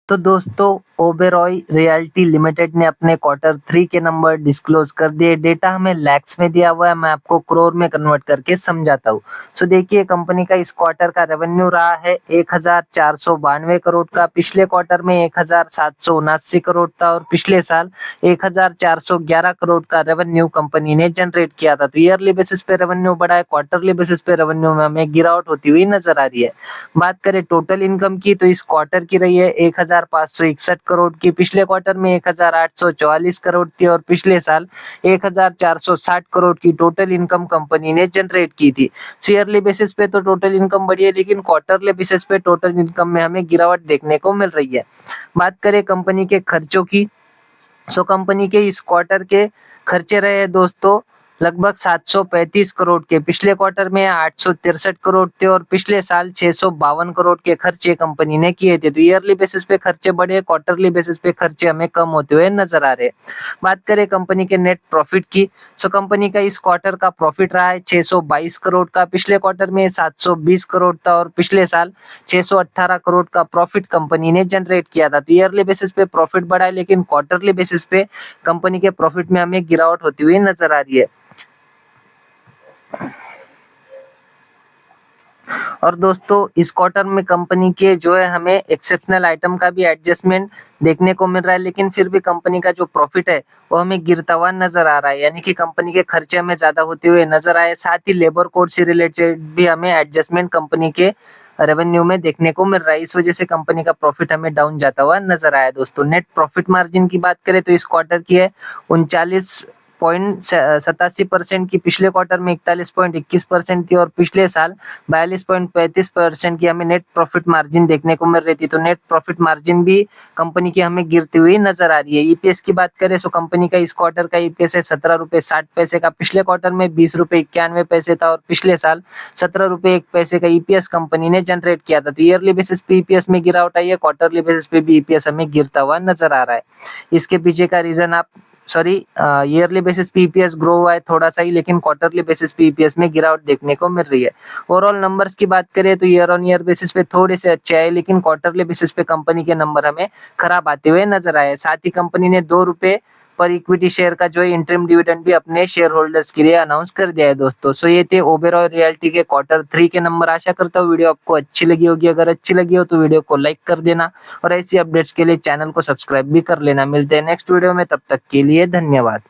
तो दोस्तों Oberoi realty limited ने अपने क्वार्टर 3 के नंबर डिस्क्लोज कर दिए। डेटा हमें लैक्स में दिया हुआ है, मैं आपको करोड़ में कन्वर्ट करके समझाता हूँ। सो देखिए कंपनी का इस क्वार्टर का रेवेन्यू रहा है 1492 करोड़ का। पिछले क्वार्टर में 1779 करोड़ था और पिछले साल 1411 करोड़ का रेवेन्यू कंपनी ने जनरेट किया था। तो ईयरली बेसिस पे रेवेन्यू बढ़ा है, क्वार्टरली बेसिस पे रेवेन्यू में हमें गिरावट होती हुई नजर आ रही है। बात करें टोटल इनकम की तो इस क्वार्टर की रही है 1561 करोड़ की। पिछले क्वार्टर में 1844 करोड़ थी और पिछले साल 1460 करोड़ की टोटल इनकम कंपनी ने जनरेट की थी। ईयरली बेसिस पे तो टोटल इनकम बढ़ी है, लेकिन क्वार्टरली बेसिस पे टोटल इनकम में हमें गिरावट देखने को मिल रही है। बात करें कंपनी के खर्चों की, सो कंपनी के इस क्वार्टर के खर्चे रहे दोस्तों लगभग 735 करोड़ के। पिछले क्वार्टर में 863 करोड़ थे और पिछले साल 652 करोड़ के खर्चे कंपनी ने किए थे। तो ईयरली बेसिस पे खर्चे बढ़े, क्वार्टरली बेसिस पे खर्चे हमें कम होते हुए नजर आ रहे हैं। बात करें कंपनी के नेट प्रॉफिट की, सो कंपनी का इस क्वार्टर का प्रॉफिट रहा है 622 करोड़ का। पिछले क्वार्टर में 720 करोड़ था और पिछले साल 618 करोड़ का प्रॉफिट कंपनी ने जनरेट किया था। तो ईयरली बेसिस पे प्रॉफिट बढ़ा है, लेकिन क्वार्टरली बेसिस पे कंपनी के प्रॉफिट में हमें गिरावट होती हुई नजर आ रही है। और दोस्तों इस क्वार्टर में कंपनी के जो है हमें एक्सेप्शनल आइटम का भी एडजस्टमेंट देखने को मिल रहा है, लेकिन फिर भी कंपनी का जो प्रॉफिट है वो हमें गिरता हुआ नजर आ रहा है, यानी कि कंपनी के खर्चे हमें ज्यादा होते हुए नजर आए। साथ ही लेबर कोड से रिलेटेड भी हमें एडजस्टमेंट कंपनी के रेवेन्यू में देखने को मिल रहा है। इस वजह से कंपनी का प्रॉफिट हमें डाउन जाता हुआ नजर आया। दोस्तों नेट प्रॉफिट मार्जिन की बात करें तो इस क्वार्टर की है 39.87% की। पिछले क्वार्टर में 41.21% थी और पिछले साल 42.35% की हमें नेट प्रॉफिट मार्जिन देखने को मिल रही थी। तो नेट प्रॉफिट मार्जिन भी कंपनी की हमें गिरती हुई नजर आ रही है। ईपीएस की बात करें तो कंपनी का इस क्वार्टर का ईपीएस है 17 रुपए 60 पैसे का। पिछले क्वार्टर में 20 रुपए 91 पैसे था और पिछले साल 17 रुपए 1 पैसे का ईपीएस कंपनी ने जनरेट किया था। तो ईयरली बेसिस पे ईपीएस में गिरावट आई है, क्वार्टरली बेसिस पे भी ईपीएस हमें गिरता हुआ नजर आ रहा है। इसके पीछे का रीजन आप ईयरली बेसिस पे ईपीएस ग्रो हुआ है थोड़ा सा ही, लेकिन क्वार्टरली बेसिस पे ईपीएस में गिरावट देखने को मिल रही है। ओवरऑल नंबर्स की बात करें तो ईयर ऑन ईयर बेसिस पे थोड़े से अच्छे आए, लेकिन क्वार्टरली बेसिस पे कंपनी के नंबर हमें खराब आते हुए नजर आए। साथ ही कंपनी ने 2 रुपए पर इक्विटी शेयर का जो है इंटरिम डिविडेंड भी अपने शेयर होल्डर्स के लिए अनाउंस कर दिया है दोस्तों। सो ये थे ओबेरॉय रियल्टी के क्वार्टर 3 के नंबर। आशा करता हूँ वीडियो आपको अच्छी लगी होगी। अगर अच्छी लगी हो तो वीडियो को लाइक कर देना और ऐसी अपडेट्स के लिए चैनल को सब्सक्राइब भी कर लेना। मिलते हैं नेक्स्ट वीडियो में, तब तक के लिए धन्यवाद।